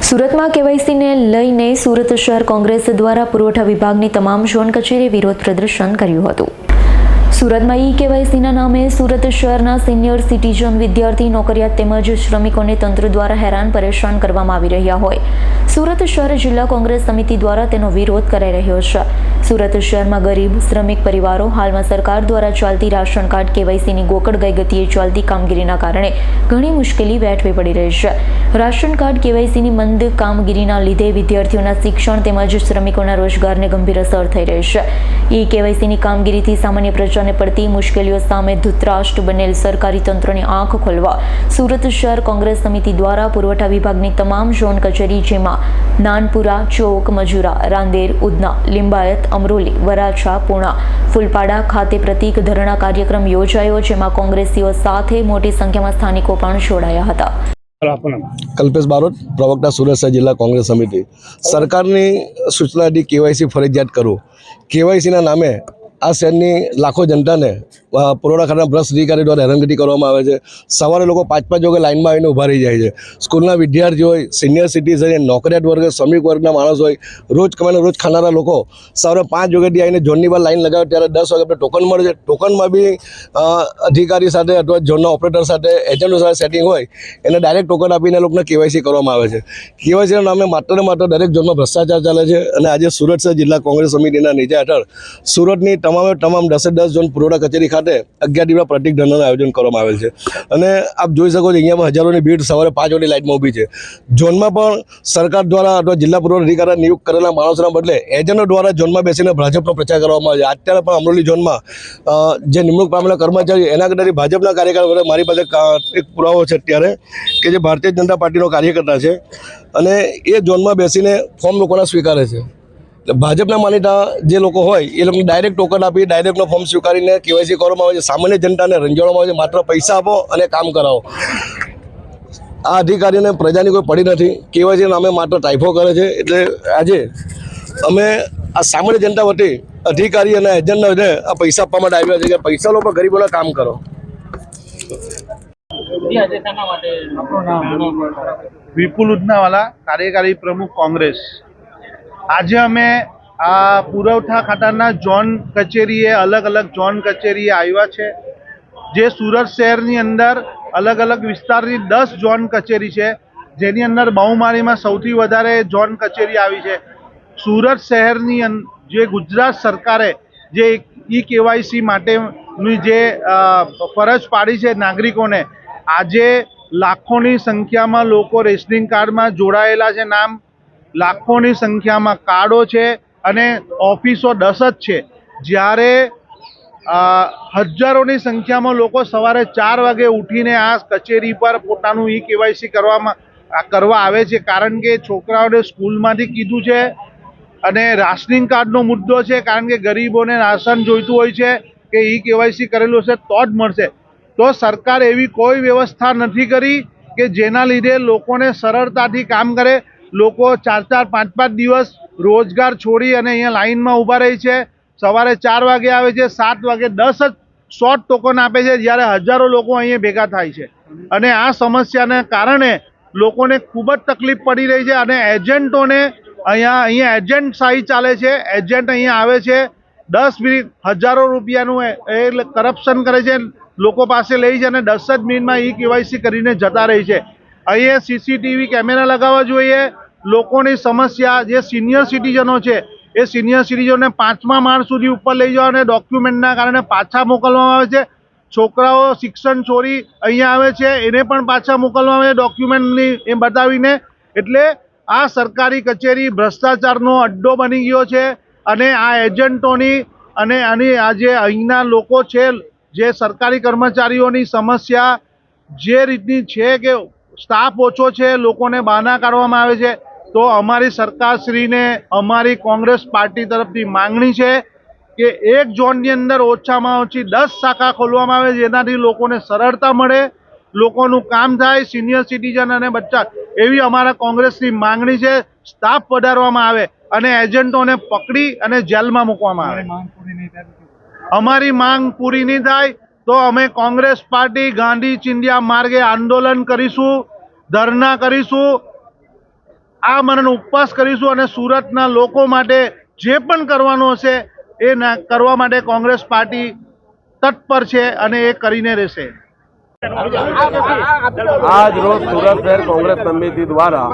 સુરતમાં કેવાયસીને લઈને સુરત શહેર કોંગ્રેસ દ્વારા પુરવઠા વિભાગની તમામ ઝોન કચેરીએ વિરોધ પ્રદર્શન કર્યું હતું। સુરતમાં કેવાયસીના નામે સુરત શહેરના સિનિયર સિટીઝન, વિદ્યાર્થી, નોકરિયાત તેમજ શ્રમિકોને તંત્ર દ્વારા હેરાન પરેશાન કરવામાં આવી રહ્યા હોય સુરત શહેર જિલ્લા કોંગ્રેસ સમિતિ દ્વારા તેનો વિરોધ કરાઈ રહ્યો છે। સુરત શહેરમાં ગરીબ શ્રમિક પરિવારો હાલમાં સરકાર દ્વારા ચાલતી રાશન કાર્ડ કેવાયસીની ગોકળગાય ગતિએ ચાલતી કામગીરીના કારણે ઘણી મુશ્કેલી વેઠવી પડી રહી છે। રાશન કાર્ડ કેવાયસીની મંદ કામગીરીના લીધે વિદ્યાર્થીઓના શિક્ષણ તેમજ શ્રમિકોના રોજગારને ગંભીર અસર થઈ રહી છે। કેવાયસીની કામગીરીથી સામાન્ય પ્રજાને પડતી મુશ્કેલીઓ સામે ધૃતરાષ્ટ્ર બનેલ સરકારી તંત્રની આંખ ખોલવા સુરત શહેર કોંગ્રેસ સમિતિ દ્વારા પુરવઠા વિભાગની તમામ ઝોન કચેરી જેમાં નાનપુરા, ચોક, મજુરા, રાંદેર, ઉધના, લિંબાયત, અમરોલી, વરાછા, પૂણા, ફૂલપાડા ખાતે પ્રતીક ધરણા કાર્યક્રમ યોજાયો, જેમાં કોંગ્રેસીઓ સાથે મોટી સંખ્યામાં સ્થાનિકો પણ જોડાયા હતા। કલ્પેશ બારોટ, પ્રવક્તા સુરત શહેર જિલ્લા કોંગ્રેસ સમિતિ। સરકારની સૂચનાથી કેવાયસી ફરજિયાત કરો। કેવાયસીના નામે આ શહેરની લાખો જનતાને પુરવઠા ખાતાના ભ્રષ્ટ અધિકારી દ્વારા હેરાનગતિ કરવામાં આવે છે। સવારે લોકો 5-5 વાગે લાઇનમાં આવીને ઊભા રહી જાય છે। સ્કૂલના વિદ્યાર્થીઓ હોય, સિનિયર સિટીઝન, નોકરિયાત વર્ગ, શ્રમિક વર્ગના માણસ હોય, રોજ કમાઈને રોજ ખાનારા લોકો સવારે 5 વાગ્યાથી આવીને ઝોનની બહાર લાઇન લગાવે ત્યારે 10 વાગે ટોકન મળે છે। ટોકનમાં બી અધિકારી સાથે અથવા ઝોનના ઓપરેટર સાથે, એજન્ટો સાથે સેટિંગ હોય એને ડાયરેક્ટ ટોકન આપીને લોકોને કેવાયસી કરવામાં આવે છે। કેવાયસીના નામે માત્ર ને માત્ર દરેક ઝોનમાં ભ્રષ્ટાચાર ચાલે છે અને આજે સુરત શહેર જિલ્લા કોંગ્રેસ સમિતિના નીચે હેઠળ સુરતની તમામ 10 ઝોન પુરવઠા કચેરી ખાતે 11 દિવસના પ્રતિક ધરણાનું આયોજન કરવામાં આવેલ છે અને આપ જોઈ શકો છો અહીંયા પણ હજારોની ભીડ સવારે 5 વાગે લાઇનમાં ઊભી છે। ઝોનમાં પણ સરકાર દ્વારા અથવા જિલ્લા પુરવઠા અધિકારી નિયુક્ત કરેલા માણસોના બદલે એજન્ટો દ્વારા ઝોનમાં બેસીને ભાજપનો પ્રચાર કરવામાં આવે છે। અત્યારે પણ અમરોલી ઝોનમાં જે નિમણૂક પામેલા કર્મચારી એના કરતાથી ભાજપના કાર્યકર, મારી પાસે એક પુરાવો છે અત્યારે કે જે ભારતીય જનતા પાર્ટીનો કાર્યકર્તા છે અને એ ઝોનમાં બેસીને ફોર્મ લોકોના સ્વીકારે છે। ભાજપના માનીતા જે લોકો હોય એ લોકોને ડાયરેક્ટ ટોકન આપી ડાયરેક્ટનો ફોર્મ સ્વીકારીને કેવાયસી કરવામાં આવે છે। સામાન્ય જનતાને રંજાડવામાં આવે છે, માત્ર પૈસા આપો અને કામ કરાવો। આ અધિકારીને પ્રજાની કોઈ પડી નથી, કેવાયસી નામે માત્ર ટાઈફો કરે છે। એટલે આજે અમે આ સામાન્ય જનતા વતી અધિકારી અને એજન્ટને આ પૈસા આપવા માટે આવ્યા છે કે પૈસા લો પણ ગરીબોના કામ કરો। વિપુલ ઉધનાવાલા, કાર્યકારી પ્રમુખ, કોંગ્રેસ। આજે અમે આ પુરવઠા ખાતાના ઝોન કચેરીએ અલગ ઝોન કચેરીએ આવ્યા છે। જે સુરત શહેરની અંદર અલગ વિસ્તારની 10 ઝોન કચેરી છે, જેની અંદર બહુમારીમાં સૌથી વધારે ઝોન કચેરી આવી છે। સુરત શહેરની જે ગુજરાત સરકારે જે કેવાયસી માટેની જે ફરજ પાડી છે નાગરિકોને, આજે લાખોની સંખ્યામાં લોકો રેશનિંગ કાર્ડમાં જોડાયેલા છે, નામ લાખોની સંખ્યામાં કાર્ડો છે અને ઓફિસો 10 જ છે। જ્યારે હજારોની સંખ્યામાં લોકો સવારે 4 વાગે ઉઠીને આ કચેરી પર પોતાનું કેવાયસી કરવા આવે છે, કારણ કે છોકરાઓને સ્કૂલમાંથી કીધું છે અને રાશનિંગ કાર્ડનો મુદ્દો છે, કારણ કે ગરીબોને રાશન જોઈતું હોય છે કે કેવાયસી કરેલું હશે તો જ મળશે। તો સરકાર એવી કોઈ વ્યવસ્થા નથી કરી કે જેના લીધે લોકોને સરળતાથી કામ કરે। લોકો 4-4, 5-5 દિવસ રોજગાર છોડી અને અહીંયા લાઇનમાં ઊભા રહી છે। સવારે 4 વાગે આવે છે, 7 વાગે 10 જ શોર્ટ ટોકન આપે છે, જ્યારે હજારો લોકો અહીંયા ભેગા થાય છે અને આ સમસ્યાને કારણે લોકોને ખૂબ જ તકલીફ પડી રહી છે અને એજન્ટોને અહીંયા એજન્ટ શાહી ચાલે છે। એજન્ટ અહીંયા આવે છે, 10 મિનિટ હજારો રૂપિયાનું એ કરપ્શન કરે છે, લોકો પાસે લઈ છે અને 10 જ મિનિટમાં કેવાયસી કરીને જતા રહી છે। અહીંયા સીસીટીવી કેમેરા લગાવવા જોઈએ। લોકોની સમસ્યા, જે સિનિયર સિટીઝનો છે એ સિનિયર સિટીઝનોને 5મા માળ સુધી ઉપર લઈ જવા અને ડોક્યુમેન્ટના કારણે પાછા મોકલવામાં આવે છે। છોકરાઓ શિક્ષણ ચોરી અહીંયા આવે છે, એને પણ પાછા મોકલવામાં આવે છે ડોક્યુમેન્ટની એ બતાવીને। એટલે આ સરકારી કચેરી ભ્રષ્ટાચારનો અડ્ડો બની ગયો છે અને આ એજન્ટોની અને આ જે અહીંના લોકો છે, જે સરકારી કર્મચારીઓની સમસ્યા જે રીતની છે કે સ્ટાફ ઓછો છે, લોકોને બહાના કાઢવામાં આવે છે। તો અમારી સરકારશ્રીને, અમારી કોંગ્રેસ પાર્ટી તરફથી માંગણી છે કે એક ઝોનની અંદર ઓછામાં ઓછી 10 શાખા ખોલવામાં આવે, જેનાથી લોકોને સરળતા મળે, લોકોનું કામ થાય, સિનિયર સિટીઝન અને બચ્ચા, એવી અમારા કોંગ્રેસની માંગણી છે। સ્ટાફ વધારવામાં આવે અને એજન્ટોને પકડી અને જેલમાં મૂકવામાં આવે। અમારી માંગ પૂરી નહીં થાય તો અમે કોંગ્રેસ પાર્ટી ગાંધી ચિંધ્યા માર્ગે આંદોલન કરીશું, ધરણા કરીશું આમરણ ઉપવાસ કરીશું અને સુરતના લોકો માટે જે પણ કરવાનું હશે એ કરવા માટે કોંગ્રેસ પાર્ટી તત્પર છે અને એ કરીને રહેશે. આજ રોજ સુરત શહેર કોંગ્રેસ સમિતિ દ્વારા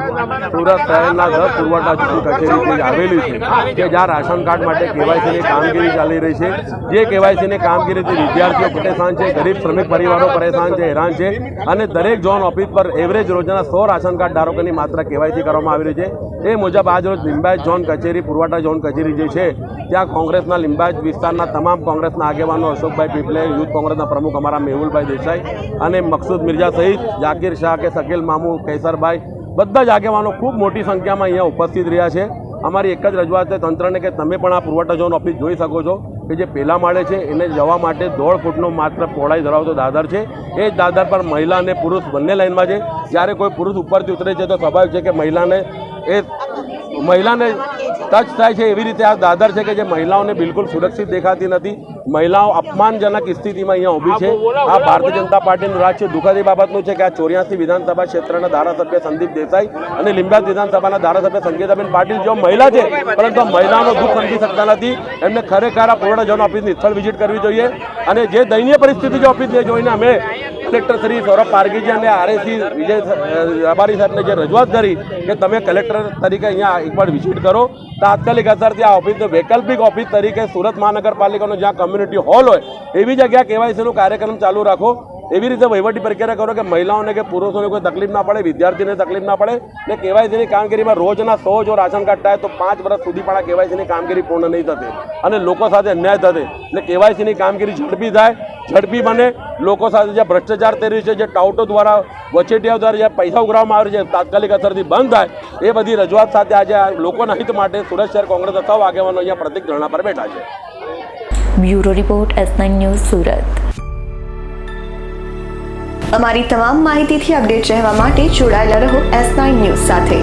સુરત શહેરના 10 પુરવઠા કચેરી જે આવેલી છે કે જ્યાં રાશન કાર્ડ માટે કેવાયસીની કામગીરી ચાલી રહી છે. જે કેવાયસીની કામગીરીથી વિદ્યાર્થીઓ પરેશાન છે, ગરીબ શ્રમિક પરિવારો પરેશાન છે, હેરાન છે અને દરેક ઝોન ઓફિસ પર એવરેજ રોજના 100 રાશન કાર્ડ ધારકોની માત્ર કેવાયસી કરવામાં આવી રહી છે. એ મુજબ આજ રોજ લિંબાયત ઝોન કચેરી પુરવઠા ઝોન કચેરી જે છે ત્યાં કોંગ્રેસના લિંબાયત વિસ્તારના તમામ કોંગ્રેસના આગેવાનો અશોકભાઈ પીપલે, યુથ કોંગ્રેસના પ્રમુખ અમારા મેહુલભાઈ દેસાઈ અને મકસૂદ મિર્ઝા સહિત જાકીર શાહ કે શકીલ મામુ, કેસરભાઈ બધા જ આગેવાનો ખૂબ મોટી સંખ્યામાં અહીંયા ઉપસ્થિત રહ્યા છે. અમારી એક જ રજૂઆત છે તંત્રને કે તમે પણ આ પુરવઠા ઝોન ઓફિસ જોઈ શકો છો કે જે પહેલા માળે છે એને જવા માટે 1.5 ફૂટનો માત્ર પહોળાઈ ધરાવતો દાદર છે. એ જ દાદર પર મહિલા અને પુરુષ બંને લાઇનમાં છે. જ્યારે કોઈ પુરુષ ઉપરથી ઉતરે છે તો સ્વાભાવિક છે કે મહિલાને ટચ થાય છે. એવી રીતે આ દાદર છે કે જે મહિલાઓને બિલકુલ સુરક્ષિત દેખાતી નથી. મહિલાઓ અપમાનજનક સ્થિતિમાં અહીંયા ઊભી છે. આ ભારતીય જનતા પાર્ટીનું રાજ છે. દુઃખદ એ બાબતનું છે કે આ 84 વિધાનસભા ક્ષેત્રના ધારાસભ્ય સંદીપ દેસાઈ અને લિંબાયત વિધાનસભાના ધારાસભ્ય સંગીતાબેન પાટીલ જેઓ મહિલા છે પરંતુ આ મહિલાઓનો દુઃખ સમજી શકતા નથી. એમને ખરેખર આ પુરવઠા ઝોન ઓફિસની સ્થળ વિઝિટ કરવી જોઈએ અને જે દયનીય પરિસ્થિતિ છે ઓફિસને જોઈને અમે કલેક્ટર શ્રી સૌરભ પારગીજી અને આરએસી વિજય રબારી સાહેબને જે રજૂઆત કરી કે તમે કલેક્ટર તરીકે અહીંયા એકવાર વિઝિટ કરો, તાત્કાલિક અસરથી આ ઓફિસને વૈકલ્પિક ઓફિસ તરીકે સુરત મહાનગરપાલિકાનો જ્યાં કમ્યુનિટી હોલ હોય એવી જગ્યા કેવાયસીનો કાર્યક્રમ ચાલુ રાખો. એવી રીતે વહીવટી પ્રક્રિયા કરો કે મહિલાઓને કે પુરુષોને કોઈ તકલીફ ના પડે, વિદ્યાર્થીને તકલીફ ના પડે. ને કેવાયસીની કામગીરીમાં રોજના 100 જો રાશન કાર્ડ થાય તો 5 વર્ષ સુધી પણ આ કેવાયસીની કામગીરી પૂર્ણ નહીં થશે અને લોકો સાથે અન્યાય થશે. એટલે કેવાયસીની કામગીરી ઝડપી થાય, ઝડપી બને. લોકો સાથે જે ભ્રષ્ટાચાર થઈ રહ્યું છે, જે ટાઉટો દ્વારા, વચેટિયાઓ દ્વારા જે પૈસા ઉઘરાવવામાં આવે છે તાત્કાલિક અસરથી બંધ થાય. એ બધી રજૂઆત સાથે આજે આ લોકોના હિત માટે સુરત શહેર કોંગ્રેસના સૌ આગેવાનો અહીંયા પ્રતિક ધરણા પર બેઠા છે. Bureau report S9 news Surat. અમારી તમામ માહિતીથી અપડેટ રહેવા માટે જોડાયેલા રહો S9 ન્યૂઝ સાથે.